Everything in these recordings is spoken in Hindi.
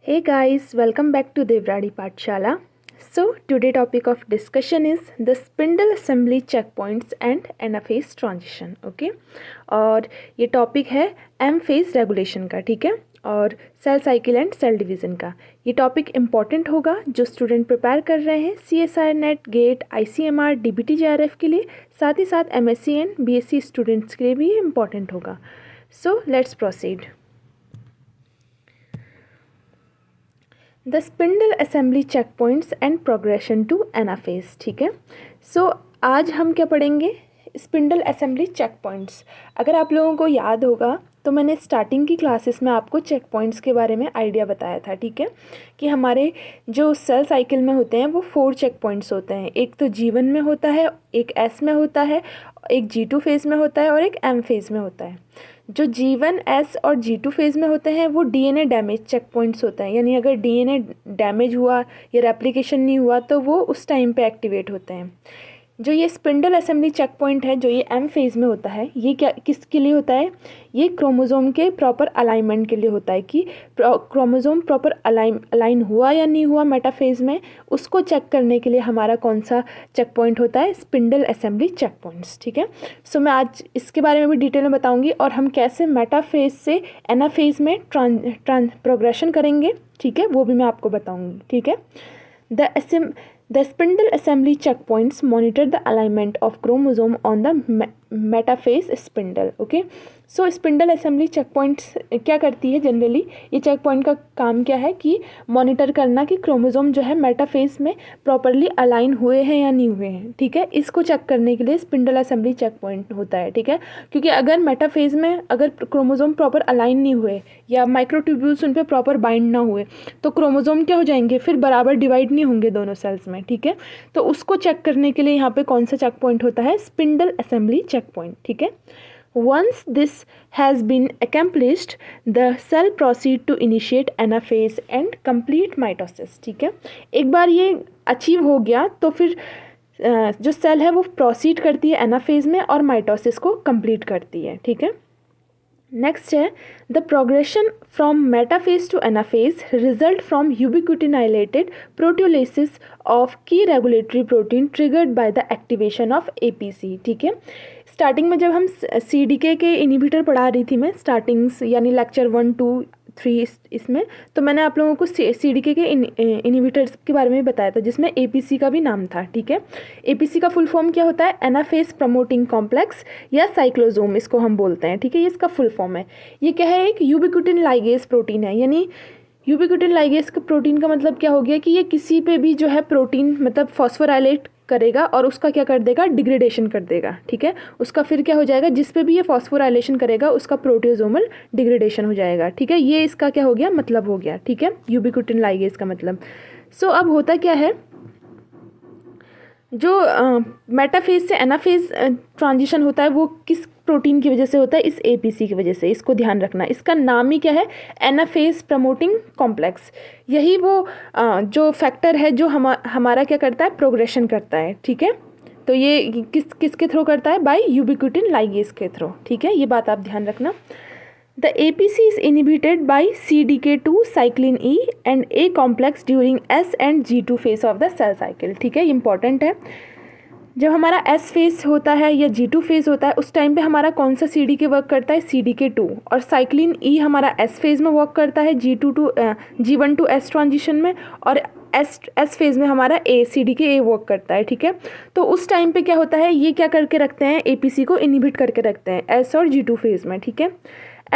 Hey guys, welcome back to Devradi Pathshala. So today topic of discussion is the spindle assembly checkpoints and anaphase transition. Okay, और ये टॉपिक है एम फेज रेगुलेशन का, ठीक है, और cell cycle and cell division का. ये टॉपिक इम्पॉर्टेंट होगा जो स्टूडेंट प्रिपेयर कर रहे हैं CSIR NET, GATE, ICMR, DBT JRF के लिए, साथ ही साथ MSc एंड BSc स्टूडेंट्स के लिए भी ये इम्पॉर्टेंट होगा. So let's proceed. The spindle assembly checkpoints and progression to anaphase. ठीक है, सो आज हम क्या पढ़ेंगे, स्पिंडल असेंबली चेक पॉइंट्स. अगर आप लोगों को याद होगा तो मैंने स्टार्टिंग की क्लासेस में आपको चेक पॉइंट्स के बारे में आइडिया बताया था, ठीक है, कि हमारे जो सेल साइकिल में होते हैं वो 4 चेक पॉइंट्स होते हैं. एक तो G1 में होता है, एक S में होता है, एक G2 फेज़ में होता है और एक M फेज़ में होता है. जो G1, S और G2 फेज़ में होते हैं वो DNA डैमेज चेक पॉइंट्स होते हैं, यानी अगर DNA डैमेज हुआ या रेप्लिकेशन नहीं हुआ तो वो उस टाइम पे एक्टिवेट होते हैं. जो ये स्पिंडल असेंबली चेक पॉइंट है जो ये एम फेज़ में होता है, ये क्या किसके लिए होता है, ये क्रोमोज़ोम के प्रॉपर अलाइनमेंट के लिए होता है कि क्रोमोज़ोम प्रॉपर अलाइन हुआ या नहीं हुआ मेटाफेज़ में, उसको चेक करने के लिए हमारा कौन सा चेक पॉइंट होता है, स्पिंडल असेंबली चेक पॉइंट्स. ठीक है, सो मैं आज इसके बारे में भी डिटेल में बताऊँगी और हम कैसे मेटाफेज़ से एनाफेज़ में प्रोग्रेशन करेंगे, ठीक है, वो भी मैं आपको बताऊँगी. ठीक है, The spindle assembly checkpoints monitor the alignment of chromosome on the metaphase spindle. Okay, so spindle assembly checkpoints क्या करती है जनरली, ये चेक पॉइंट का काम क्या है कि मॉनिटर करना कि क्रोमोसोम जो है मेटाफेज में प्रॉपरली अलाइन हुए हैं या नहीं हुए हैं. ठीक है, इसको चेक करने के लिए स्पिंडल असेंबली चेक पॉइंट होता है. ठीक है, क्योंकि अगर मेटाफेज में अगर क्रोमोसोम प्रॉपर अलाइन नहीं हुए या माइक्रोट्यूब्यूल्स उन पर प्रॉपर बाइंड ना हुए तो क्रोमोसोम क्या हो जाएंगे, फिर बराबर डिवाइड नहीं होंगे दोनों सेल्स में. ठीक है, तो उसको चेक करने के लिए यहाँ पे कौन सा चेक पॉइंट होता है, स्पिंडल असेंबली चेक पॉइंट. ठीक है, once this has been accomplished the cell proceed to initiate anaphase and complete mitosis. ठीक है, एक बार ये अचीव हो गया तो फिर जो सेल है वो प्रोसीड करती है एनाफेज में और माइटोसिस को कंप्लीट करती है. ठीक है, नेक्स्ट है the progression from metaphase to anaphase result from ubiquitinylated proteolysis of key regulatory protein triggered by the activation of APC. ठीक है, स्टार्टिंग में जब हम CDK के इनिबिटर पढ़ा रही थी मैं, स्टार्टिंग्स यानी लेक्चर 1, 2, 3 इसमें, तो मैंने आप लोगों को CDK के इनिबिटर्स के बारे में बताया था जिसमें APC का भी नाम था. ठीक है, APC का फुल फॉर्म क्या होता है, एनाफेज प्रमोटिंग कॉम्प्लेक्स या साइक्लोजोम इसको हम बोलते हैं. ठीक है, ये इसका फुल फॉर्म है. ये क्या है, एक यूबिक्विटिन लाइगेज प्रोटीन है. यानी यूबिक्विटिन लाइगेज का प्रोटीन का मतलब क्या हो गया कि ये किसी पे भी जो है प्रोटीन मतलब फॉस्फोराइलेट करेगा और उसका क्या कर देगा, डिग्रेडेशन कर देगा. ठीक है, उसका फिर क्या हो जाएगा, जिस पे भी ये फॉस्फोराइलेशन करेगा उसका प्रोटियोजोमल डिग्रेडेशन हो जाएगा. ठीक है, ये इसका क्या हो गया, मतलब हो गया. ठीक है, यूबिक्विटिन लाइगेज का मतलब. सो अब होता क्या है, जो मेटाफेज से एनाफेज ट्रांजिशन होता है वो किस प्रोटीन की वजह से होता है, इस APC की वजह से. इसको ध्यान रखना, इसका नाम ही क्या है, एनाफेज प्रमोटिंग कॉम्प्लेक्स. यही वो जो फैक्टर है जो हमारा क्या करता है, प्रोग्रेशन करता है. ठीक है, तो ये किसके थ्रू करता है, बाय यूबिक्विटिन लाइगेज के थ्रू. ठीक है, ये बात आप ध्यान रखना. The APC is inhibited by CDK2 cyclin E and A complex during S and G2 phase of the cell cycle. ठीक है, ये इंपॉर्टेंट है. जब हमारा S फेज़ होता है या G2 फेज़ होता है उस टाइम पे हमारा कौन सा CDK वर्क करता है, CDK2, और साइक्लिन E हमारा S फेज़ में वर्क करता है G1 टू S ट्रांजिशन में, और S फेज़ में हमारा CDK वर्क करता है. ठीक है, तो उस टाइम पे क्या होता है, ये क्या करके रखते हैं, APC को इनहिबिट करके रखते हैं S और G2 फेज़ में. ठीक है,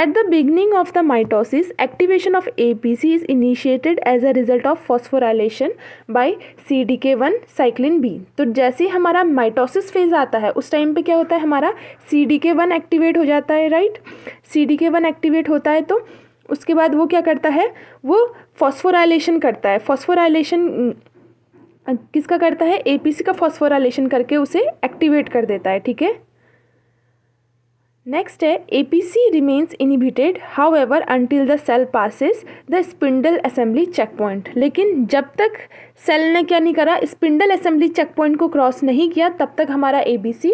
at the beginning of the mitosis, activation of APC is initiated as a result of phosphorylation by CDK1 cyclin B. तो जैसे ही हमारा माइटोसिस फेज आता है उस टाइम पे क्या होता है, हमारा CDK1 एक्टिवेट हो जाता है. राइट, CDK1 एक्टिवेट होता है तो उसके बाद वो क्या करता है, वो फॉस्फोराइलेशन करता है. फॉस्फोराइलेशन किसका करता है, APC का फॉस्फोराइलेशन करके उसे एक्टिवेट कर देता है. ठीक है, नेक्स्ट है APC remains inhibited however until the cell passes the spindle assembly check point. लेकिन जब तक सेल ने क्या नहीं करा, स्पिंडल असेंबली चेक पॉइंट को क्रॉस नहीं किया, तब तक हमारा एपीसी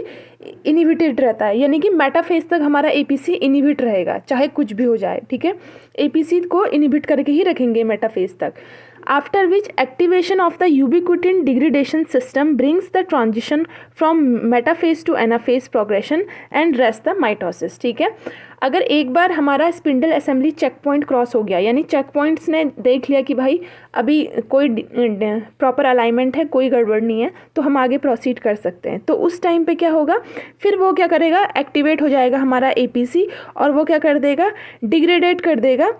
इनहिबिटेड रहता है, यानी कि मेटाफेज तक हमारा एपीसी इनहिबिट रहेगा, चाहे कुछ भी हो जाए। ठीक है, एपीसी को इनहिबिट करके ही रखेंगे मेटाफेज तक। After which activation of the ubiquitin degradation system brings the transition from metaphase to anaphase progression and rest the mitosis। ठीक है, अगर एक बार हमारा spindle assembly check point cross हो गया, यानी चेक पॉइंट्स ने देख लिया कि भाई अभी कोई प्रॉपर अलाइनमेंट है, कोई गड़बड़ नहीं है, तो हम आगे प्रोसीड कर सकते हैं। तो उस टाइम पे क्या होगा, फिर वो क्या करेगा, एक्टिवेट हो जाएगा हमारा एपीसी, और वो क्या कर देगा, डिग्रेडेट कर देगा,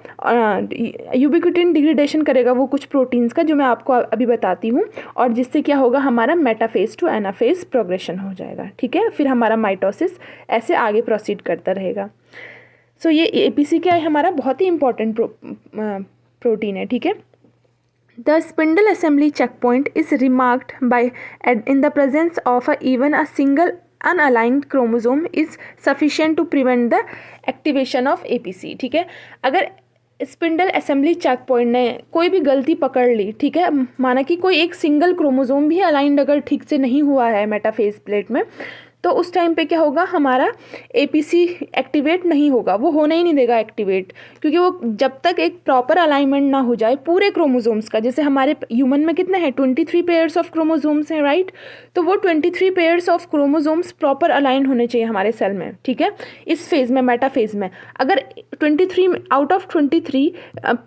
यूबिक्विटिन डिग्रेडेशन करेगा वो कुछ प्रोटीन्स का, जो मैं आपको अभी बताती हूँ, और जिससे क्या होगा, हमारा मेटाफेज टू एनाफेज प्रोग्रेशन हो जाएगा। ठीक है, फिर हमारा माइटोसिस ऐसे आगे प्रोसीड करता रहेगा। सो ये एपीसी क्या है, हमारा बहुत ही इंपॉर्टेंट प्रोटीन है। ठीक है, the spindle assembly check point is remarked by in the presence of even a single unaligned chromosome is sufficient to prevent the activation of APC. ठीक है, अगर स्पिंडल असेंबली चेक पॉइंट ने कोई भी गलती पकड़ ली, ठीक है, माना कि कोई एक सिंगल क्रोमोसोम भी अलाइंड अगर ठीक से नहीं हुआ है मेटाफेज प्लेट में, तो उस टाइम पे क्या होगा, हमारा एपीसी एक्टिवेट नहीं होगा, वो होने ही नहीं देगा एक्टिवेट, क्योंकि वो जब तक एक प्रॉपर अलाइनमेंट ना हो जाए पूरे क्रोमोसोम्स का, जैसे हमारे ह्यूमन में कितने हैं, 23 पेयर्स ऑफ क्रोमोसोम्स हैं, राइट, तो वो 23 pairs of chromosomes proper align होने चाहिए हमारे सेल में। ठीक है, इस फेज में, मेटाफेज में, अगर 23 out of 23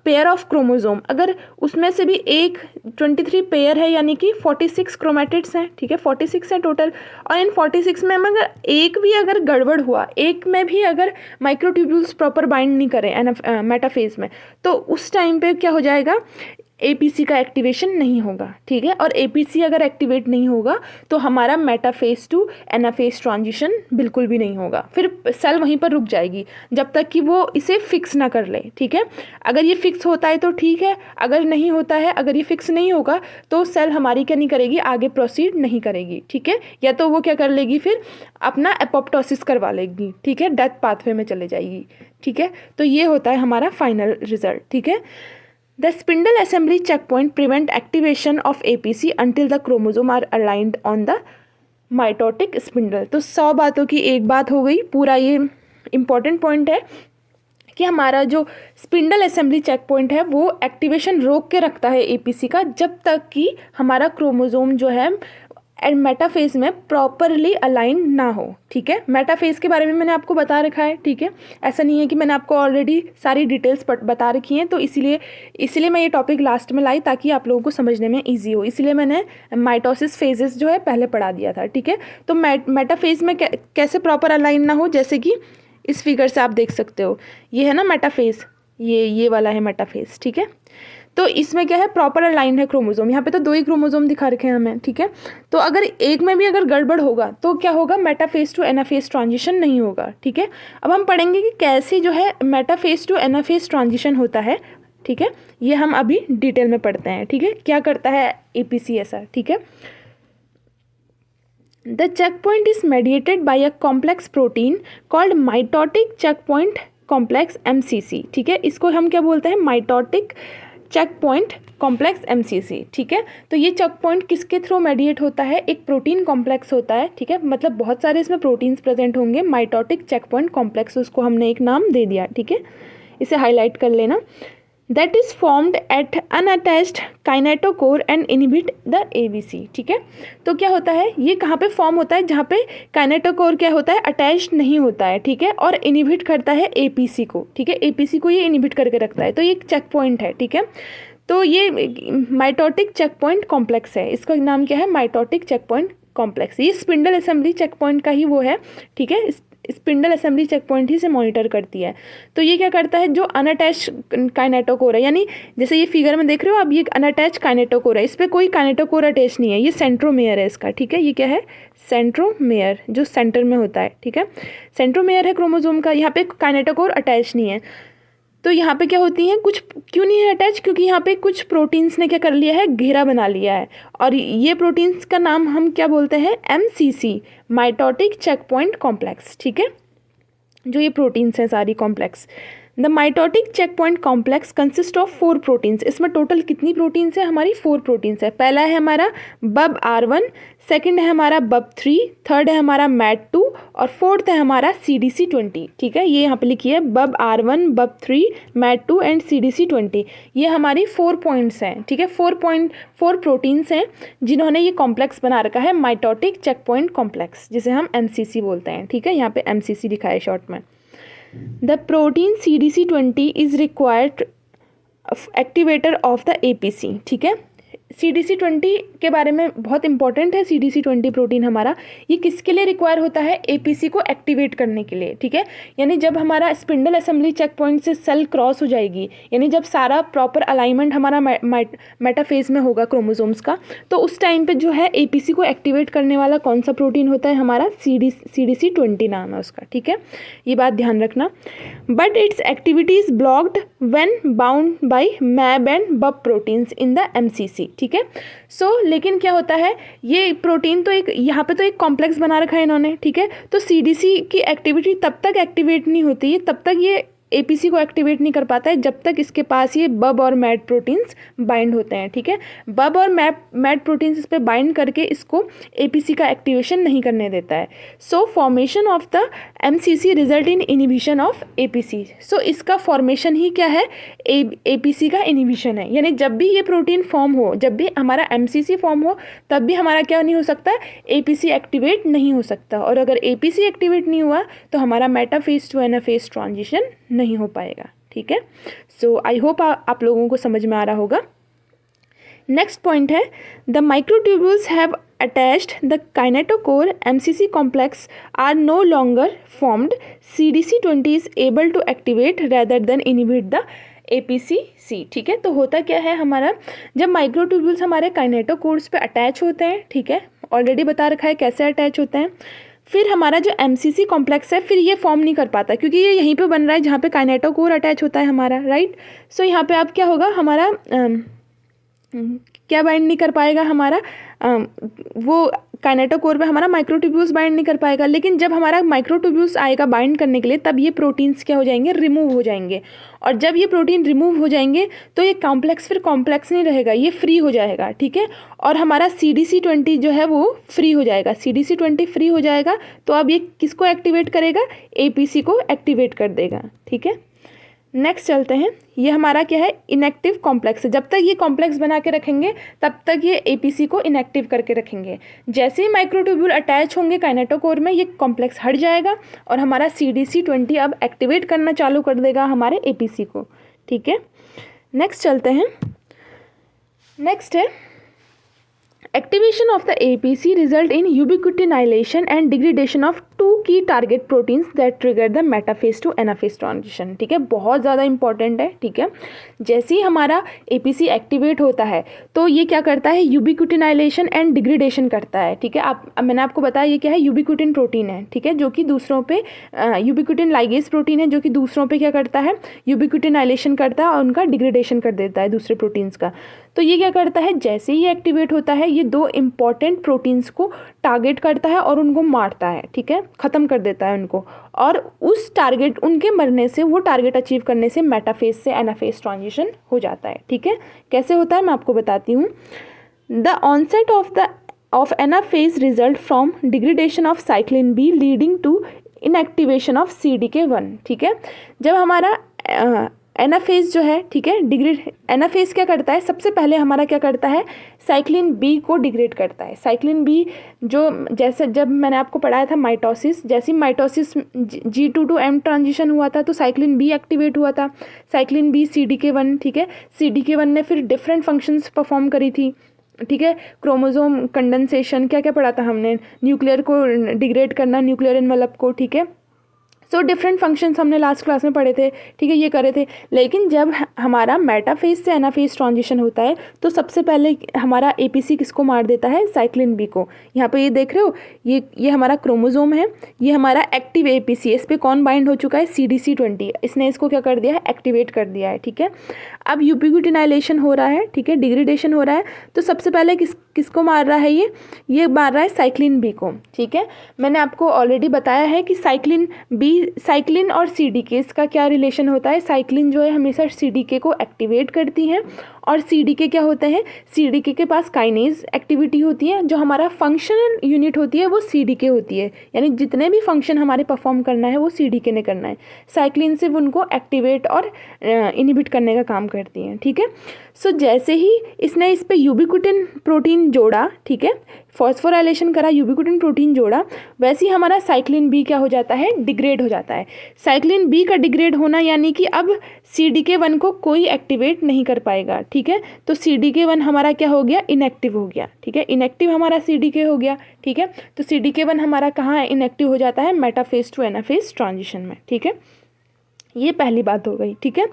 pair of chromosome, अगर उसमें से भी एक 23 पेयर है, यानी कि 46 क्रोमेटिड्स हैं। ठीक है, 46 है टोटल, और इन 46 में अगर एक भी अगर गड़बड़ हुआ, एक में भी अगर माइक्रोट्यूब्यूल्स प्रॉपर बाइंड नहीं करें मेटाफेज में, तो उस टाइम पे क्या हो जाएगा, एपीसी का एक्टिवेशन नहीं होगा। ठीक है, और एपीसी अगर एक्टिवेट नहीं होगा तो हमारा मेटाफेज टू एनाफेज ट्रांजिशन बिल्कुल भी नहीं होगा, फिर सेल वहीं पर रुक जाएगी जब तक कि वो इसे फिक्स ना कर ले। ठीक है, अगर ये फिक्स होता है तो ठीक है, अगर नहीं होता है, अगर ये फिक्स नहीं होगा, तो सेल हमारी क्या नहीं करेगी, आगे प्रोसीड नहीं करेगी। ठीक है, या तो वो क्या कर लेगी, फिर अपना एपोप्टोसिस करवा लेगी। ठीक है, डेथ पाथवे में चले जाएगी। ठीक है, तो ये होता है हमारा फाइनल रिजल्ट। ठीक है, The spindle assembly checkpoint prevent activation of APC until the chromosome are aligned on the mitotic spindle। तो 100 बातों की एक बात हो गई, पूरा ये इम्पॉर्टेंट पॉइंट है कि हमारा जो स्पिंडल असेंबली चेक पॉइंट है वो एक्टिवेशन रोक के रखता है एपीसी का, जब तक कि हमारा क्रोमोसोम जो है मेटाफेज में प्रॉपरली अलाइन ना हो। ठीक है, मेटाफेज के बारे में मैंने आपको बता रखा है। ठीक है, ऐसा नहीं है कि मैंने आपको ऑलरेडी सारी डिटेल्स बता रखी हैं, तो इसीलिए मैं ये टॉपिक लास्ट में लाई, ताकि आप लोगों को समझने में ईजी हो, इसलिए मैंने माइटोसिस फेजेस जो है पहले पढ़ा दिया था। ठीक है, तो मेटाफेज में कैसे प्रॉपर अलाइन ना हो, जैसे कि इस फिगर से आप देख सकते हो, ये है ना मेटाफेज, ये वाला है मेटाफेज। ठीक है, तो इसमें क्या है, प्रॉपर अलाइन है क्रोमोसोम, यहाँ पे तो 2 ही क्रोमोसोम दिखा रखे हैं हमें। ठीक है, तो अगर एक में भी अगर गड़बड़ होगा तो क्या होगा, मेटाफेज टू एनाफेज ट्रांजिशन नहीं होगा। ठीक है, अब हम पढ़ेंगे कि कैसे जो है मेटाफेज टू एनाफेज ट्रांजिशन होता है। ठीक है, ये हम अभी डिटेल में पढ़ते हैं। ठीक है, क्या करता है एपीसी ऐसा। ठीक है, the check point is mediated by a complex protein called mitotic checkpoint complex MCC। ठीक है, इसको हम क्या बोलते हैं, mitotic checkpoint complex MCC। ठीक है, तो ये चेक पॉइंट किसके थ्रू मेडिएट होता है, एक प्रोटीन कॉम्प्लेक्स होता है। ठीक है, मतलब बहुत सारे इसमें प्रोटीन्स प्रेजेंट होंगे, माइटोटिक चेक पॉइंट कॉम्प्लेक्स, उसको हमने एक नाम दे दिया। ठीक है, इसे हाईलाइट कर लेना। That is formed at unattached kinetochore and inhibit the ABC। ठीक है, तो क्या होता है, ये कहाँ पे फॉर्म होता है, जहाँ पे काइनेटोकोर क्या होता है, अटैच्ड नहीं होता है। ठीक है, और इनहिबिट करता है APC को। ठीक है, APC को ये इनहिबिट करके रखता है, तो ये एक चेक पॉइंट है। ठीक है, तो ये माइटोटिक चेक पॉइंट कॉम्प्लेक्स है, इसका नाम क्या है, माइटोटिक चेक पॉइंट कॉम्प्लेक्स। ये स्पिंडल असेंबली चेक पॉइंट का ही वो है। ठीक है, स्पिंडल असेंबली चेक पॉइंट ही से मॉनिटर करती है। तो ये क्या करता है, जो अनअटैच काइनेटोकोर है, यानी जैसे ये फिगर में देख रहे हो आप, ये अनअटैच काइनेटोकोर है, इस पर कोई काइनेटोकोर अटैच नहीं है, ये सेंट्रोमेयर है इसका। ठीक है, ये क्या है, सेंट्रोमेयर, जो सेंटर में होता है। ठीक है, सेंट्रोमेयर है क्रोमोसोम का, यहाँ पे काइनेटोकोर अटैच नहीं है। तो यहाँ पे क्या होती हैं, कुछ क्यों नहीं है अटैच, क्योंकि यहाँ पे कुछ प्रोटीन्स ने क्या कर लिया है, घेरा बना लिया है, और ये प्रोटीन्स का नाम हम क्या बोलते हैं, MCC, mitotic checkpoint complex. ठीक है, जो ये प्रोटीन्स हैं सारी complex. The mitotic checkpoint complex consist of 4 proteins. इसमें टोटल कितनी प्रोटीन्स है? हमारी 4 प्रोटीन्स है। पहला है हमारा BUB-R1, सेकंड है हमारा BUB-3, थर्ड है हमारा MAT2 और फोर्थ है हमारा CDC20। ठीक है, ये यहाँ पे लिखी है BUB-R1, BUB-3, MAT2 and CDC20। ये हमारी 4 पॉइंट्स हैं। ठीक है, 4 प्रोटीन्स हैं जिन्होंने ये कॉम्प्लेक्स बना रखा है, माइटोटिक चेक पॉइंट कॉम्प्लेक्स, जिसे हम MCC बोलते हैं। ठीक है, यहाँ पे MCC लिखा है शॉर्ट में। The protein CDC20 is required activator of the APC। ठीक है, CDC20 के बारे में बहुत इंपॉर्टेंट है। CDC20 प्रोटीन हमारा ये किसके लिए रिक्वायर होता है? APC को एक्टिवेट करने के लिए। ठीक है, यानी जब हमारा स्पिंडल असेंबली चेक पॉइंट से सेल क्रॉस हो जाएगी, यानी जब सारा प्रॉपर अलाइनमेंट हमारा मेटाफेज में होगा क्रोमोसोम्स का, तो उस टाइम पे जो है APC को एक्टिवेट करने वाला कौन सा प्रोटीन होता है? हमारा CDC20 नाम है उसका। ठीक है, ये बात ध्यान रखना। But it's activity is blocked when bound by MAB and BUB proteins in the MCC। ठीक है, लेकिन क्या होता है, ये प्रोटीन तो एक यहाँ पे तो एक कॉम्प्लेक्स बना रखा है इन्होंने। ठीक है, तो CDC की एक्टिविटी तब तक एक्टिवेट नहीं होती है, तब तक ये APC को एक्टिवेट नहीं कर पाता है जब तक इसके पास ये BUB और MAT प्रोटीन्स बाइंड होते हैं। ठीक है, BUB और MAT प्रोटीन्स इस पर बाइंड करके इसको APC का एक्टिवेशन नहीं करने देता है। सो formation of the MCC result in inhibition of APC। सो इसका फॉर्मेशन ही क्या है? APC का इनिबिशन है। यानी जब भी ये प्रोटीन फॉर्म हो, जब भी हमारा MCC फॉर्म हो, तब भी हमारा क्या नहीं हो सकता? APC एक्टिवेट नहीं हो सकता। और अगर APC एक्टिवेट नहीं हुआ तो हमारा मेटाफेज टू एनाफेज ट्रांजिशन नहीं हो पाएगा। ठीक है, सो आई होप आप लोगों को समझ में आ रहा होगा। नेक्स्ट पॉइंट है, the microtubules have attached the kinetochore MCC complex are no longer formed. CDC20 is able to activate rather than inhibit the APC-C। ठीक है, तो होता क्या है हमारा, जब माइक्रोट्यूब्यूल्स हमारे काइनेटोकोर्स पे अटैच होते हैं, ठीक है, ऑलरेडी बता रखा है कैसे अटैच होते हैं, फिर हमारा जो MCC कॉम्प्लेक्स है फिर ये फॉर्म नहीं कर पाता, क्योंकि ये यहीं पे बन रहा है जहाँ पे काइनेटोकोर अटैच होता है हमारा, राइट। सो यहाँ पे अब क्या होगा, हमारा क्या बाइंड नहीं कर पाएगा, हमारा वो काइनेटोकोर पे हमारा माइक्रोट्यूब्यूल्स बाइंड नहीं कर पाएगा। लेकिन जब हमारा माइक्रोट्यूब्यूल्स आएगा बाइंड करने के लिए, तब ये प्रोटीन्स क्या हो जाएंगे? रिमूव हो जाएंगे। और जब ये प्रोटीन रिमूव हो जाएंगे तो ये कॉम्प्लेक्स फिर कॉम्प्लेक्स नहीं रहेगा, ये फ्री हो जाएगा। ठीक है, और हमारा CDC20 जो है वो फ्री हो जाएगा। CDC20 फ्री हो जाएगा तो अब ये किसको एक्टिवेट करेगा? APC को एक्टिवेट कर देगा। ठीक है, नेक्स्ट चलते हैं। ये हमारा क्या है? इनएक्टिव कॉम्प्लेक्स है। जब तक ये कॉम्प्लेक्स बना के रखेंगे तब तक ये APC को इनएक्टिव करके रखेंगे। जैसे ही माइक्रोट्यूब्यूल अटैच होंगे काइनेटोकोर में, ये कॉम्प्लेक्स हट जाएगा और हमारा CDC20 अब एक्टिवेट करना चालू कर देगा हमारे APC को। ठीक है, नेक्स्ट चलते हैं। नेक्स्ट है, activation of the APC result in ubiquitination and degradation of 2 key target proteins that trigger the metaphase to anaphase transition। ठीक है, बहुत ज़्यादा इंपॉर्टेंट है। ठीक है, जैसे ही हमारा APC एक्टिवेट होता है तो ये क्या करता है? यूबिक्विटिनाइलेशन एंड डिग्रेडेशन करता है। ठीक है, मैंने आपको बताया ये क्या है? यूबिक्विटिन प्रोटीन है। ठीक है, जो कि दूसरों पे यूबिक्विटिन लाइगेज प्रोटीन है, जो कि दूसरों पे क्या करता है? यूबिक्विटिनाइलेशन करता है और उनका डिग्रेडेशन कर देता है दूसरे प्रोटीन्स का। तो ये क्या करता है? जैसे ही एक्टिवेट होता है ये 2 इंपॉर्टेंट प्रोटीन्स को टारगेट करता है और उनको मारता है। ठीक है, ख़त्म कर देता है उनको, और उस टारगेट, उनके मरने से, वो टारगेट अचीव करने से मेटाफेज से एनाफेज ट्रांजिशन हो जाता है। ठीक है, कैसे होता है मैं आपको बताती हूँ। The onset of anaphase result from degradation of cyclin B leading to inactivation of CDK1। ठीक है, जब हमारा एनाफेज जो है, ठीक है, एनाफेज क्या करता है? सबसे पहले हमारा क्या करता है? साइक्लिन B को डिग्रेड करता है। साइक्लिन B जो, जैसे जब मैंने आपको पढ़ाया था माइटोसिस, जैसे mitosis G2 to M transition हुआ था तो साइक्लिन B एक्टिवेट हुआ था। साइक्लिन B CDK1, ठीक है, CDK1 ने फिर डिफरेंट फंक्शंस परफॉर्म करी थी। ठीक है, क्रोमोसोम कंडेंसेशन, क्या क्या पढ़ा था हमने? न्यूक्लियर को डिग्रेड करना, न्यूक्लियर एनवेलप को। ठीक है, सो डिफरेंट फंक्शंस हमने लास्ट क्लास में पढ़े थे। ठीक है, ये करे थे। लेकिन जब हमारा मेटाफेज से एनाफेज ट्रांजिशन होता है तो सबसे पहले हमारा APC किसको मार देता है? साइक्लिन B को। यहाँ पे ये देख रहे हो, ये हमारा क्रोमोसोम है, ये हमारा एक्टिव APC है। इस पर कौन बाइंड हो चुका है? CDC20। इसने इसको क्या कर दिया है? एक्टिवेट कर दिया है। ठीक है, अब यूबिक्विटिनाइलेशन हो रहा है, ठीक है, डिग्रेडेशन हो रहा है, तो सबसे पहले किसको मार रहा है? ये मार रहा है साइक्लिन B को। ठीक है, मैंने आपको ऑलरेडी बताया है कि साइक्लिन B साइक्लिन और सीडीकेस का क्या रिलेशन होता है? साइक्लिन जो है हमेशा सीडीके को एक्टिवेट करती हैं और सीडीके क्या होते हैं? सीडीके के पास काइनेज एक्टिविटी होती है। जो हमारा फंक्शनल यूनिट होती है वो सीडीके होती है, यानी जितने भी फंक्शन हमारे परफॉर्म करना है वो सीडीके ने करना है। साइक्लिन सिर्फ उनको एक्टिवेट और इनहिबिट करने का काम करती हैं, ठीक है। सो जैसे ही इसने इस पे यूबिक्विटिन प्रोटीन जोड़ा, ठीक है, फॉस्फोराइलेशन करा, यूबिक्विटिन प्रोटीन जोड़ा, वैसे ही हमारा साइक्लिन बी क्या हो जाता है? डिग्रेड हो जाता है। साइक्लिन बी का डिग्रेड होना यानी कि अब CDK1 को कोई एक्टिवेट नहीं कर पाएगा, ठीक है। तो CDK1 हमारा क्या हो गया? इनएक्टिव हो गया, ठीक है। इनएक्टिव हमारा CDK हो गया, ठीक है। तो CDK1 हमारा कहाँ इनएक्टिव हो जाता है? मेटाफेज टू एनाफेज ट्रांजिशन में, ठीक है। ये पहली बात हो गई, ठीक है।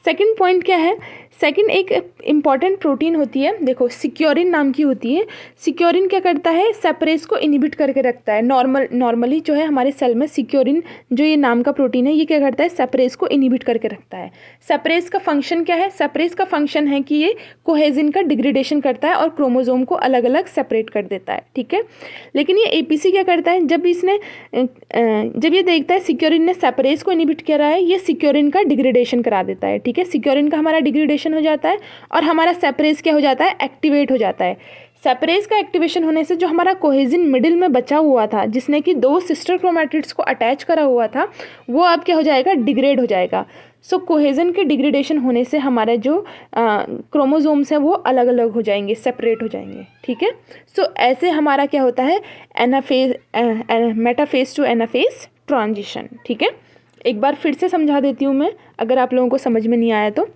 सेकंड पॉइंट क्या है? सेकंड एक इम्पॉर्टेंट प्रोटीन होती है, देखो सिक्योरिन नाम की होती है। सिक्योरिन क्या करता है? सेपरेज को इनहिबिट करके रखता है। नॉर्मली जो है हमारे सेल में सिक्योरिन जो ये नाम का प्रोटीन है ये क्या करता है? सेपरेज को इनहिबिट करके रखता है। सेपरेज का फंक्शन क्या है? सेपरेज का फंक्शन है कि ये कोहेजिन का डिग्रेडेशन करता है और क्रोमोजोम को अलग अलग सेपरेट कर देता है, ठीक है। लेकिन ये APC क्या करता है? जब ये देखता है सिक्योरिन ने सेपरेज को इनहिबिट करा है, ये सिक्योरिन का डिग्रेडेशन करा देता है, ठीक है। सिक्योरिन का हमारा डिग्रेडेशन हो जाता है और हमारा सेपरेज क्या हो जाता है? एक्टिवेट हो जाता है। सेपरेज का एक्टिवेशन होने से जो हमारा कोहेजिन मिडिल में बचा हुआ था, जिसने कि 2 सिस्टर क्रोमैटिड्स को अटैच करा हुआ था, वो अब क्या हो जाएगा? डिग्रेड हो जाएगा। सो कोहेजिन के डिग्रेडेशन होने से हमारे जो क्रोमोजोम्स हैं वो अलग अलग हो जाएंगे, सेपरेट हो जाएंगे, ठीक है। सो ऐसे हमारा क्या होता है? मेटाफेज टू एनाफेज ट्रांजिशन, ठीक है। एक बार फिर से समझा देती हूँ मैं, अगर आप लोगों को समझ में नहीं आया तो।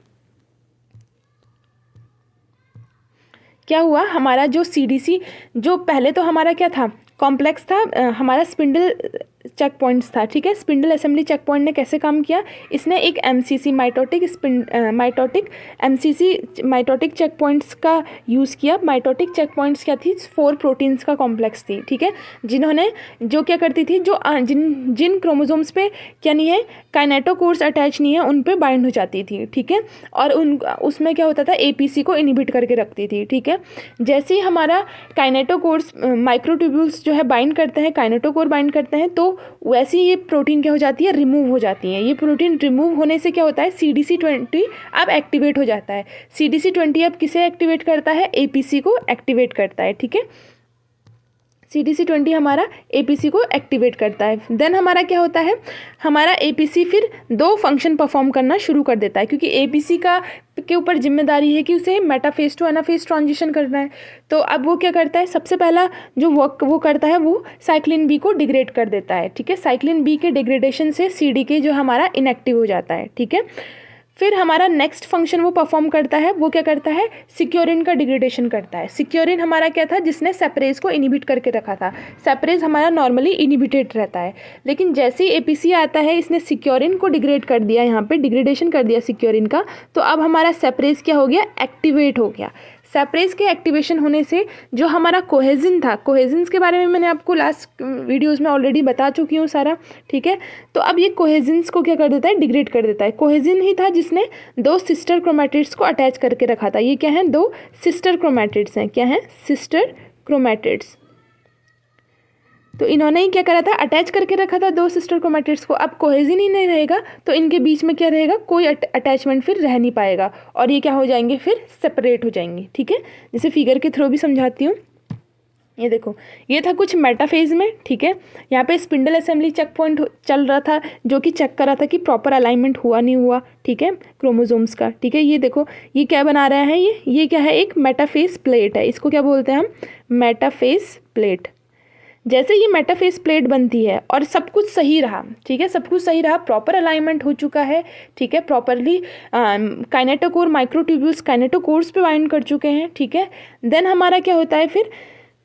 क्या हुआ? हमारा जो CDC जो पहले तो हमारा क्या था? कॉम्प्लेक्स था, हमारा स्पिंडल चेक पॉइंट्स था, ठीक है। स्पिंडल असेंबली चेक पॉइंट ने कैसे काम किया? इसने एक MCC माइटोटिक चेक पॉइंट्स का यूज़ किया। माइटोटिक चेक पॉइंट्स क्या थी? 4 प्रोटीन्स का कॉम्प्लेक्स थी, ठीक है। जिन्होंने जो क्या करती थी, जो जिन क्रोमोजोम्स पे क्या नहीं है, काइनेटोकोर्स अटैच नहीं है, उन पे बाइंड हो जाती थी, ठीक है। और उसमें क्या होता था? APC को इनहिबिट करके रखती थी, ठीक है। जैसे ही हमारा काइनेटोकोर्स माइक्रोट्यूब्यूल्स जो है बाइंड करते हैं, काइनेटोकोर बाइंड करते हैं, तो वैसे ही ये प्रोटीन क्या हो जाती है? रिमूव हो जाती हैं। ये प्रोटीन रिमूव होने से क्या होता है? CDC20 अब एक्टिवेट हो जाता है। CDC20 अब किसे एक्टिवेट करता है? APC को एक्टिवेट करता है, ठीक है। CDC20 हमारा APC को एक्टिवेट करता है। देन हमारा क्या होता है? हमारा APC फिर 2 फंक्शन परफॉर्म करना शुरू कर देता है, क्योंकि APC के ऊपर जिम्मेदारी है कि उसे मेटाफेज टू एनाफेज ट्रांजिशन करना है। तो अब वो क्या करता है? सबसे पहला जो वर्क वो करता है वो साइक्लिन बी को डिग्रेड कर देता है, ठीक है। साइक्लिन बी के डिग्रेडेशन से CDK जो हमारा इनएक्टिव हो जाता है, ठीक है। फिर हमारा नेक्स्ट फंक्शन वो परफॉर्म करता है, वो क्या करता है? सिक्योरिन का डिग्रेडेशन करता है। सिक्योरिन हमारा क्या था? जिसने सेपरेज को इनहिबिट करके रखा था। सेपरेज हमारा नॉर्मली इनहिबिटेड रहता है, लेकिन जैसे ही APC आता है, इसने सिक्योरिन को डिग्रेड कर दिया, यहाँ पे डिग्रेडेशन कर दिया सिक्योरिन का, तो अब हमारा सेपरेज क्या हो गया? एक्टिवेट हो गया। सेपरेज के एक्टिवेशन होने से जो हमारा कोहेजिन था, कोहेजिन्स के बारे में मैंने आपको लास्ट वीडियोस में ऑलरेडी बता चुकी हूँ सारा, ठीक है। तो अब ये कोहेजिन्स को क्या कर देता है? डिग्रेड कर देता है। कोहेजिन ही था जिसने 2 सिस्टर क्रोमैटिड्स को अटैच करके रखा था। ये क्या है? 2 सिस्टर क्रोमैटिड्स हैं। क्या है? Sister chromatids. तो इन्होंने ही क्या करा था? अटैच करके रखा था 2 सिस्टर क्रोमैटिड्स को। अब कोहेजिन ही नहीं रहेगा तो इनके बीच में क्या रहेगा? कोई अटैचमेंट फिर रह नहीं पाएगा और ये क्या हो जाएंगे? फिर सेपरेट हो जाएंगे, ठीक है। जैसे फिगर के थ्रू भी समझाती हूँ। ये देखो, ये था कुछ मेटाफेज में, ठीक है। यहाँ पे स्पिंडल असेंबली चेक पॉइंट चल रहा था, जो कि चेक कर रहा था कि प्रॉपर अलाइनमेंट हुआ नहीं हुआ, ठीक है, क्रोमोसोम्स का, ठीक है। ये देखो, ये क्या बना रहा है? ये क्या है? एक मेटाफेज प्लेट है। इसको क्या बोलते हैं हम? Metaphase plate. जैसे ये मेटाफेज प्लेट बनती है और सब कुछ सही रहा, ठीक है, सब कुछ सही रहा, प्रॉपर अलाइनमेंट हो चुका है, ठीक है, प्रॉपरली काइनेटोकोर माइक्रोट्यूब्यूल्स काइनेटोकोर्स पे बाइंड कर चुके हैं, ठीक है। देन हमारा क्या होता है? फिर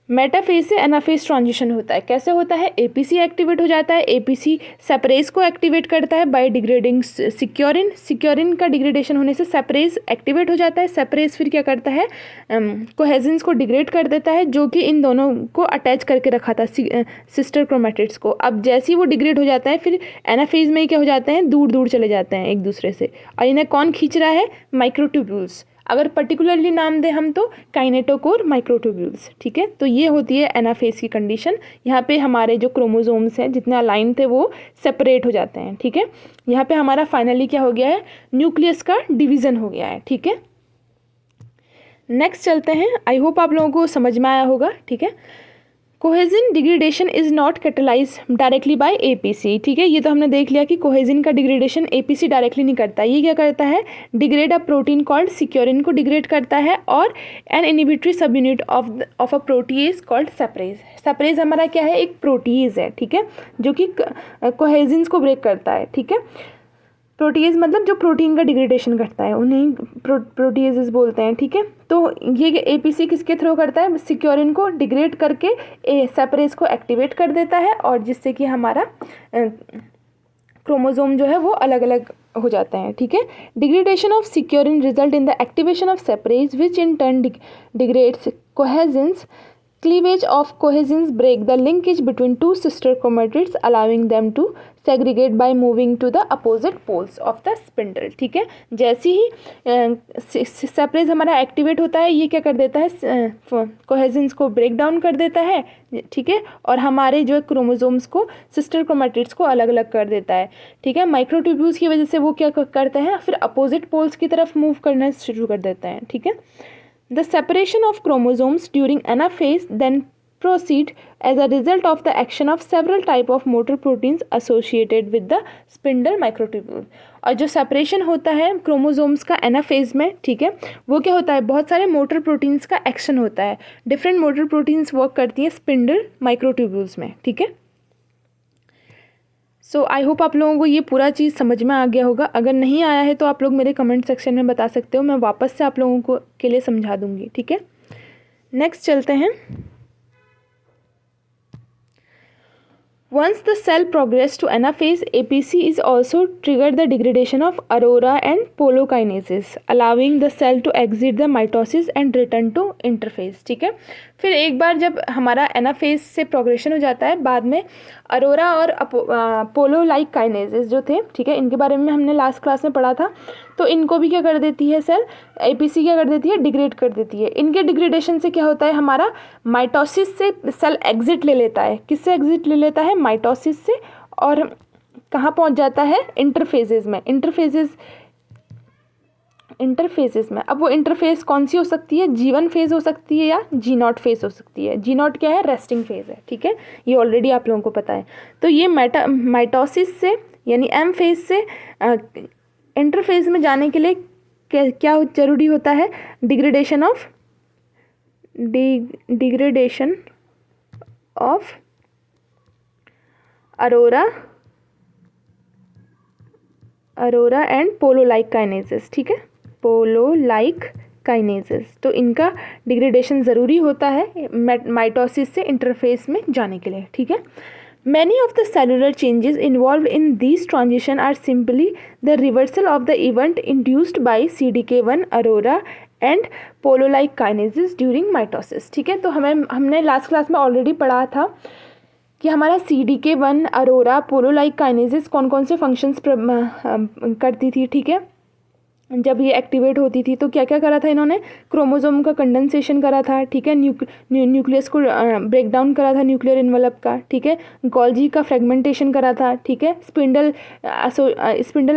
मेटाफेज से एनाफेज ट्रांजिशन होता है। कैसे होता है? APC एक्टिवेट हो जाता है। APC सेपरेज को एक्टिवेट करता है बाय डिग्रेडिंग सिक्योरिन। सिक्योरिन का डिग्रेडेशन होने से सेपरेज एक्टिवेट हो जाता है। सेपरेज फिर क्या करता है? कोहेजिन्स को डिग्रेड कर देता है, जो कि इन दोनों को अटैच करके रखा था सिस्टर क्रोमैटिड्स को। अब जैसे ही वो डिग्रेड हो जाता है, फिर एनाफेज में क्या हो जाते हैं? दूर दूर चले जाते हैं एक दूसरे से। और इन्हें कौन खींच रहा है? माइक्रोट्यूब्यूल्स। अगर पर्टिकुलरली नाम दें हम तो काइनेटोकोर माइक्रोट्यूब्यूल्स, ठीक है। तो ये होती है एनाफेज की कंडीशन। यहाँ पे हमारे जो क्रोमोसोम्स हैं जितने अलाइन थे वो सेपरेट हो जाते हैं, ठीक है। यहाँ पे हमारा फाइनली क्या हो गया है, न्यूक्लियस का डिवीज़न हो गया है, ठीक है। नेक्स्ट चलते हैं, आई होप आप लोगों को समझ में आया होगा, ठीक है। Cohesin degradation is not catalyze directly by APC, ठीक है। ये तो हमने देख लिया कि कोहेजिन का डिग्रेडेशन एपीसी डायरेक्टली नहीं करता, ये क्या करता है, degrade a protein called securin को डिग्रेड करता है और an inhibitory sub unit of a protease called separase. Separase हमारा क्या है, एक प्रोटीएज है, ठीक है, जो कि कोहेजिन्स को ब्रेक करता है, ठीक है। प्रोटीएज मतलब जो प्रोटीन का डिग्रेडेशन करता है उन्हें प्रोटीएजेस बोलते हैं, ठीक है। तो ये एपीसी किसके थ्रू करता है, सिक्योरिन को डिग्रेड करके सेपरेज को एक्टिवेट कर देता है और जिससे कि हमारा क्रोमोसोम जो है वो अलग अलग हो जाते हैं, ठीक है। Degradation of securin result in the activation of separase which in turn degrades cohesins. Cleavage of cohesins break the linkage between two sister chromatids, allowing them to segregate by moving to the opposite poles of the spindle, ठीक है। जैसे ही सेपरेज हमारा एक्टिवेट होता है, ये क्या कर देता है, कोहेजिन्स को ब्रेक डाउन कर देता है, ठीक है, और हमारे जो क्रोमोसोम्स को, सिस्टर क्रोमेटिड्स को अलग अलग कर देता है, ठीक है। माइक्रोट्यूब्यूल्स की वजह से वो क्या करते हैं, फिर अपोजिट पोल्स की तरफ मूव करना शुरू कर देते हैं, ठीक है। The separation of chromosomes during anaphase then proceed as a result of the action of several type of motor proteins associated with the spindle microtubule. और जो सेपरेशन होता है क्रोमोसोम्स का एनाफेज में, ठीक है, वो क्या होता है, बहुत सारे मोटर प्रोटीन्स का एक्शन होता है, डिफरेंट मोटर प्रोटीन्स वर्क करती हैं स्पिंडल माइक्रोट्यूब्यूल्स में, ठीक है। सो आई होप आप लोगों को ये पूरा चीज़ समझ में आ गया होगा। अगर नहीं आया है तो आप लोग मेरे कमेंट सेक्शन में बता सकते हो, मैं वापस से आप लोगों को के लिए समझा दूंगी, ठीक है। नेक्स्ट चलते हैं। Once the cell progress to anaphase, APC is also triggered the degradation of aurora and polokinases, allowing the cell to exit the mitosis and return to interphase, ठीक है। फिर एक बार जब हमारा एनाफेज से प्रोग्रेशन हो जाता है, बाद में अरोरा और पोलो लाइक काइनेजेस जो थे, ठीक है, इनके बारे में हमने लास्ट क्लास में पढ़ा था। तो इनको भी क्या कर देती है सेल, एपीसी क्या कर देती है, डिग्रेड कर देती है। इनके डिग्रेडेशन से क्या होता है, हमारा माइटोसिस से सेल एग्जिट ले लेता है। किससे एग्जिट ले लेता है, माइटोसिस से, और कहाँ पहुँच जाता है, इंटरफेजेस में। इंटरफेजेस में। अब वो इंटरफेस कौन सी हो सकती है, G1 फेज हो सकती है या G0 फेज हो सकती है। G0 क्या है, रेस्टिंग फेज है, ठीक है, ये ऑलरेडी आप लोगों को पता है। तो ये माइटोसिस से यानी M फेज से इंटरफेज में जाने के लिए क्या जरूरी होता है, degradation of Arora and polo like kinases, ठीक है, पोलो लाइक काइनेजेस। तो इनका डिग्रेडेशन ज़रूरी होता है माइटोसिस से इंटरफेस में जाने के लिए, ठीक है। Many of the cellular changes involved in these transition are simply the reversal of the event induced by CDK1 aurora and polo-like kinases during mitosis, ठीक है। तो हमने लास्ट क्लास में ऑलरेडी पढ़ा था कि हमारा CDK1 अरोरा पोलो लाइक काइनेजेस कौन कौन से फंक्शंस करती थी, ठीक है। जब ये एक्टिवेट होती थी तो क्या क्या करा था इन्होंने, क्रोमोसोम का कंडेंसेशन करा था, ठीक है, न्यूक्लियस को ब्रेक डाउन करा था, न्यूक्लियर इन्वेलप का, ठीक है, गोल्जी का फ्रेगमेंटेशन करा था, ठीक है, स्पिंडल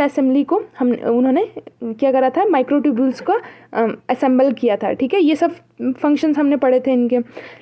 असेंबली को उन्होंने क्या करा था, माइक्रोट्यूब्यूल्स का असेंबल किया था, ठीक है। ये सब फंक्शंस हमने पढ़े थे इनके।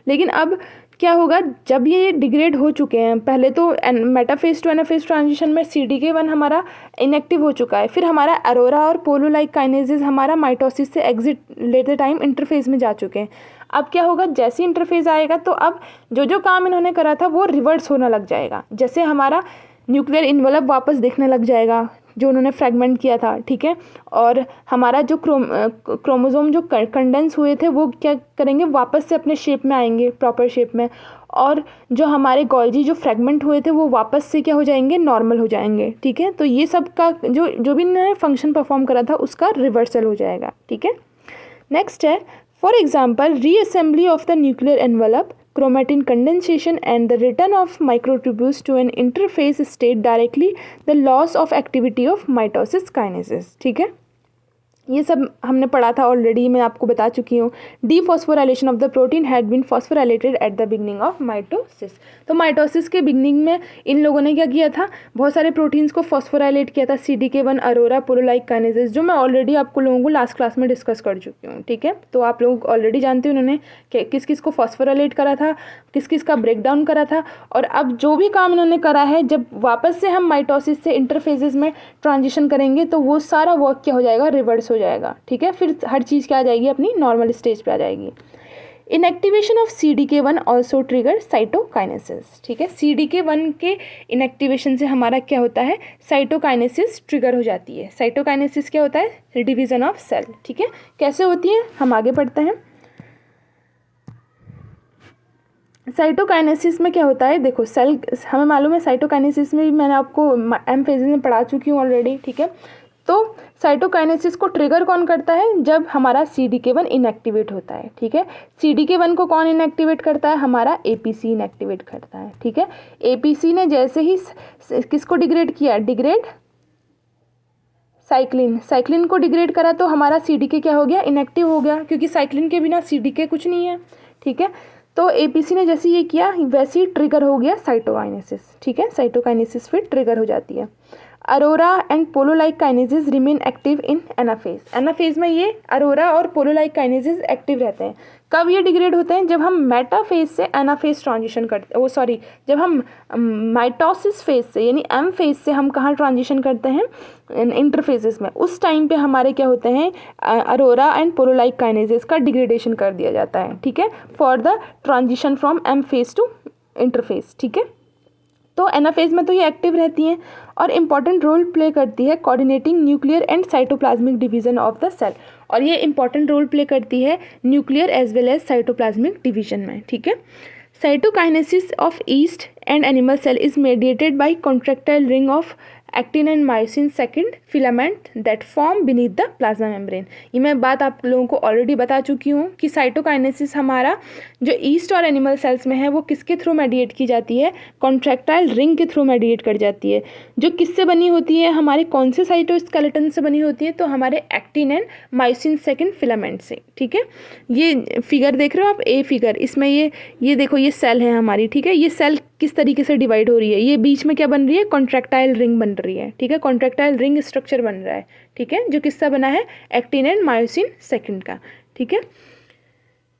लेकिन अब क्या होगा, जब ये डिग्रेड हो चुके हैं, पहले तो मेटाफेज टू एनाफेज ट्रांजिशन में CDK1 हमारा इनएक्टिव हो चुका है, फिर हमारा अरोरा और पोलो लाइक काइनेजेस हमारा माइटोसिस से एग्जिट लेते टाइम इंटरफेज में जा चुके हैं। अब क्या होगा, जैसे इंटरफेज आएगा तो अब जो काम इन्होंने करा था वो रिवर्स होने लग जाएगा। जैसे हमारा न्यूक्लियर इन्वेलप वापस दिखने लग जाएगा जो उन्होंने फ्रेगमेंट किया था, ठीक है, और हमारा जो क्रोमोसोम जो कंडेंस हुए थे वो क्या करेंगे, वापस से अपने शेप में आएंगे, प्रॉपर शेप में, और जो हमारे गोल्जी जो फ्रेगमेंट हुए थे वो वापस से क्या हो जाएंगे, नॉर्मल हो जाएंगे, ठीक है। तो ये सब का जो भी इन्होंने फंक्शन परफॉर्म करा था उसका रिवर्सल हो जाएगा, ठीक है। नेक्स्ट है, for example reassembly of the nuclear envelope, chromatin condensation and the return of microtubules to an interphase state directly the loss of activity of mitosis kinases, ठीक है। ये सब हमने पढ़ा था ऑलरेडी, मैं आपको बता चुकी हूँ। Dephosphorylation of the protein had been phosphorylated at the beginning of mitosis. तो माइटोसिस के बिगनिंग में इन लोगों ने क्या किया था, बहुत सारे प्रोटीन्स को फॉस्फोराइलेट किया था, CDK1, अरोरा, पोलोलाइक काइनेजेस, जो मैं ऑलरेडी आपको लोगों को लास्ट क्लास में डिस्कस कर चुकी हूँ। ठीक है, तो आप लोग ऑलरेडी जानते हैं उन्होंने किस किस को फॉस्फोराइलेट करा था, किस किस का ब्रेकडाउन करा था। और अब जो भी काम इन्होंने करा है, जब वापस से हम माइटोसिस से इंटरफेजेस में ट्रांजिशन करेंगे तो वो सारा वर्क क्या हो जाएगा, रिवर्स हो जाएगा। ठीक है, फिर हर चीज़ क्या आ जाएगी, अपनी नॉर्मल स्टेज पे आ जाएगी। Inactivation of CDK1 also trigger cytokinesis. ठीक है, CDK1 के इनएक्टिवेशन से हमारा क्या होता है, साइटोकाइनेसिस ट्रिगर हो जाती है। साइटोकाइनेसिस क्या होता है, डिवीजन ऑफ सेल। ठीक है, कैसे होती है हम आगे पढ़ते हैं। साइटोकाइनेसिस में क्या होता है, देखो सेल हमें मालूम है, साइटोकाइनेसिस में भी मैंने आपको एम फेजेस में पढ़ा चुकी हूँ ऑलरेडी। ठीक है, तो साइटोकाइनेसिस को ट्रिगर कौन करता है, जब हमारा CDK1 इनएक्टिवेट होता है। ठीक है, CDK1 को कौन इनएक्टिवेट करता है, हमारा APC इनएक्टिवेट करता है। ठीक है, APC ने जैसे ही किसको डिग्रेड किया, डिग्रेड साइक्लिन को डिग्रेड करा, तो हमारा CDK क्या हो गया, इनएक्टिव हो गया, क्योंकि साइक्लिन के बिना CDK कुछ नहीं है। ठीक है, तो APC ने जैसे ये किया वैसे ही ट्रिगर हो गया साइटोकाइनेसिस। ठीक है, साइटोकाइनेसिस फिर ट्रिगर हो जाती है। Aurora and polo like kinases remain active in anaphase. Anaphase में ये अरोरा और पोलोलाइक काइनेजेस एक्टिव रहते हैं। कब ये डिग्रेड होते हैं, जब हम मेटाफेज से एनाफेज ट्रांजिशन करते जब हम माइटोसिस फेज से यानी M फेज से हम कहाँ ट्रांजिशन करते हैं, इंटरफेजेस में, उस टाइम पे हमारे क्या होते हैं, अरोरा एंड पोलोलाइक काइनेजेस का डिग्रेडेशन कर दिया जाता है। ठीक है, for the transition from M phase two interphase. ठीक है, तो एनाफेज में तो ये एक्टिव रहती हैं और इम्पॉर्टेंट रोल प्ले करती है coordinating nuclear and cytoplasmic division of the cell. और ये इंपॉर्टेंट रोल प्ले करती है nuclear as well as cytoplasmic division में। ठीक है, cytokinesis of yeast and animal cell is mediated by contractile ring of actin and myosin second filament that form beneath the plasma membrane. ये मैं बात आप लोगों को ऑलरेडी बता चुकी हूँ कि साइटोकाइनेसिस हमारा जो ईस्ट और एनिमल सेल्स में है वो किसके थ्रू मेडिएट की जाती है, कॉन्ट्रैक्टाइल रिंग के थ्रू मेडिएट कर जाती है, जो किससे बनी होती है, हमारे कौन से साइटोस्केलेटन से बनी होती है, तो हमारे actin and myosin second filament से। ठीक है, ये फिगर देख रहे हो आप, ए फिगर, इसमें ये देखो ये सेल है हमारी। ठीक है, ये सेल किस तरीके से डिवाइड हो रही है, ये बीच में क्या बन रही है, कॉन्ट्रैक्टाइल रिंग बन रही है। ठीक है, कॉन्ट्रैक्टाइल रिंग स्ट्रक्चर बन रहा है। ठीक है, जो किसका बना है, एक्टिन एंड मायोसिन सेकेंड का। ठीक है,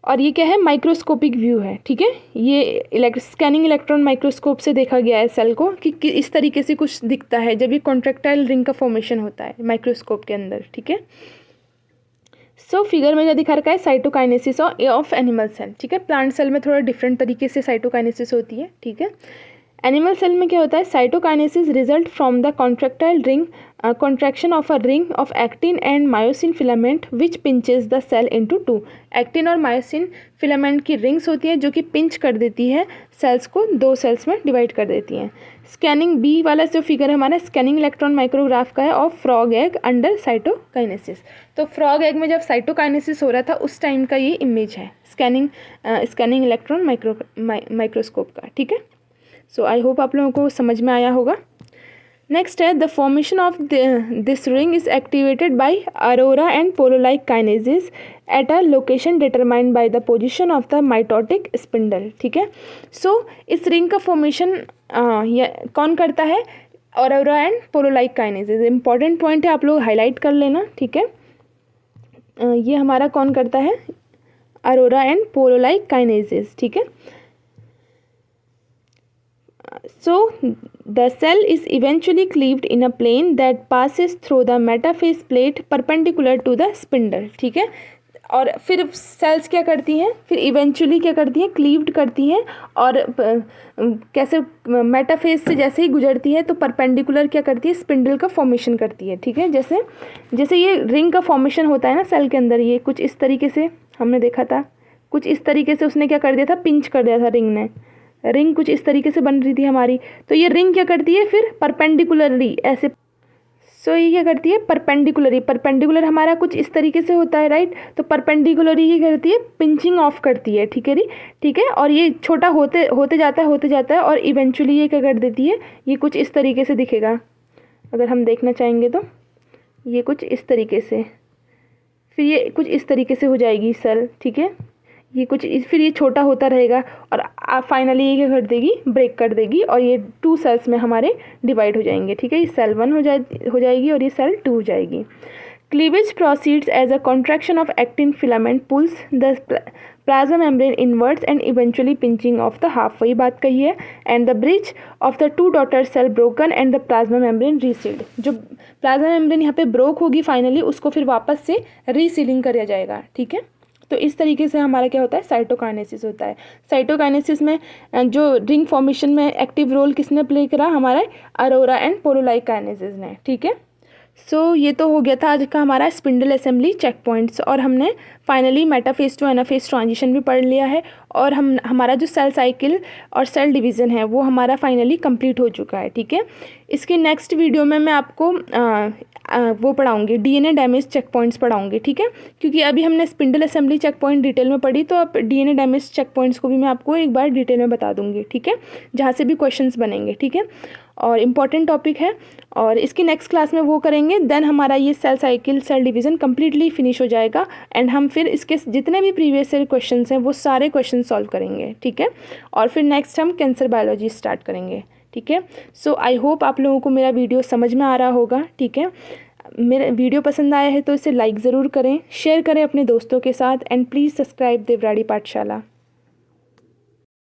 और ये क्या है, माइक्रोस्कोपिक व्यू है। ठीक है, ये स्कैनिंग इलेक्ट्रॉन माइक्रोस्कोप से देखा गया है सेल को कि इस तरीके से कुछ दिखता है जब ये कॉन्ट्रैक्टाइल रिंग का फॉर्मेशन होता है माइक्रोस्कोप के अंदर। ठीक है, सो फिगर में क्या दिखा रखा है, साइटोकाइनेसिस ऑफ एनिमल सेल। ठीक है, प्लांट सेल में थोड़ा डिफरेंट तरीके से साइटोकाइनेसिस होती है। ठीक है, एनिमल सेल में क्या होता है, cytokinesis result from the contractile ring contraction of a ring of actin and myosin filament which pinches the cell into two. Actin और मायोसिन फिलामेंट की रिंग्स होती है जो कि पिंच कर देती है सेल्स को, दो सेल्स में डिवाइड कर देती हैं। स्कैनिंग बी वाला जो फिगर हमारा स्कैनिंग इलेक्ट्रॉन माइक्रोग्राफ का है of frog egg under cytokinesis. तो फ्रॉग एग में जब साइटोकाइनेसिस हो रहा था उस टाइम का ये इमेज है स्कैनिंग इलेक्ट्रॉन माइक्रोस्कोप का। ठीक है, सो आई होप आप लोगों को समझ में आया होगा। नेक्स्ट है the formation of this ring is activated by aurora and polo like kinases at a location determined by the position of the mitotic spindle. ठीक है, सो इस रिंग का फॉर्मेशन कौन करता है, aurora and polo like kinases. Important point है, आप लोग हाईलाइट कर लेना। ठीक है, ये हमारा कौन करता है, अरोरा एंड पोलोलाइक काइनेजेस। ठीक है, so the cell is eventually cleaved in a plane that passes through the metaphase plate perpendicular to the spindle। ठीक है, और फिर सेल्स क्या करती हैं, फिर इवेंचुअली क्या करती हैं, क्लीव्ड करती हैं, और कैसे मेटाफेज से जैसे ही गुजरती है तो परपेंडिकुलर क्या करती है, स्पिंडल का फॉर्मेशन करती है। ठीक है, जैसे ये रिंग का फॉर्मेशन होता है ना सेल के अंदर, ये कुछ इस तरीके से हमने देखा था, कुछ इस तरीके से उसने क्या कर दिया था, पिंच कर दिया था रिंग ने, रिंग कुछ इस तरीके से बन रही थी हमारी, तो ये रिंग क्या करती है फिर परपेंडिकुलरली ऐसे, सो ये क्या करती है परपेंडिकुलर हमारा कुछ इस तरीके से होता है, राइट, तो परपेंडिकुलरली ये करती है, पिंचिंग ऑफ करती है। ठीक है ठीक है, और ये छोटा होते जाता है और इवेंचुअली ये क्या कर देती है, ये कुछ इस तरीके से दिखेगा, अगर हम देखना चाहेंगे तो ये कुछ इस तरीके से फिर ये कुछ इस तरीके से हो जाएगी सेल, ठीक है। ये कुछ फिर ये छोटा होता रहेगा और फाइनली ये क्या कर देगी, ब्रेक कर देगी और ये 2 सेल्स में हमारे डिवाइड हो जाएंगे, ठीक है। ये सेल 1 हो जाएगी और ये सेल 2 हो जाएगी। Cleavage proceeds as a contraction of actin filament pulls the plasma membrane inverts and eventually pinching off the half, वही बात कही है। And the bridge of the 2 daughter cell broken and the plasma membrane resealed, जो प्लाज्मा मेम्ब्रेन यहाँ पे ब्रोक होगी फाइनली, उसको फिर वापस से रीसीलिंग किया जाएगा, ठीक है। तो इस तरीके से हमारा क्या होता है, साइटोकाइनेसिस होता है। साइटोकाइनेसिस में जो रिंग फॉर्मेशन में एक्टिव रोल किसने प्ले करा, हमारा अरोरा एंड पोलोलाइक काइनेसिस ने, ठीक है। सो ये तो हो गया था आज का हमारा स्पिंडल असेंबली चेक पॉइंट्स, और हमने finally metaphase to anaphase transition भी पढ़ लिया है, और हमारा जो सेल साइकिल और सेल डिवीज़न है वो हमारा फाइनली कंप्लीट हो चुका है, ठीक है। इसकी नेक्स्ट वीडियो में मैं आपको वो पढ़ाऊँगी, डीएनए डैमेज चेक पॉइंट्स पढ़ाऊँगी, ठीक है। क्योंकि अभी हमने spindle assembly check point detail में पढ़ी, तो अब डीएनए डैमेज चेक पॉइंट्स को भी मैं आपको एक बार डिटेल में बता दूँगी, ठीक है, जहाँ से भी क्वेश्चंस बनेंगे, ठीक है। और इम्पॉर्टेंट टॉपिक है, और इसकी नेक्स्ट क्लास में वो करेंगे, देन हमारा ये cell cycle cell division completely finish हो जाएगा, एंड हम फिर इसके जितने भी प्रीवियस ईयर क्वेश्चन हैं वो सारे क्वेश्चन सॉल्व करेंगे, ठीक है। और फिर नेक्स्ट हम कैंसर बायोलॉजी स्टार्ट करेंगे, ठीक है। सो आई होप आप लोगों को मेरा वीडियो समझ में आ रहा होगा, ठीक है। मेरा वीडियो पसंद आया है तो इसे लाइक ज़रूर करें, शेयर करें अपने दोस्तों के साथ, एंड प्लीज़ सब्सक्राइब देवराड़ी पाठशाला।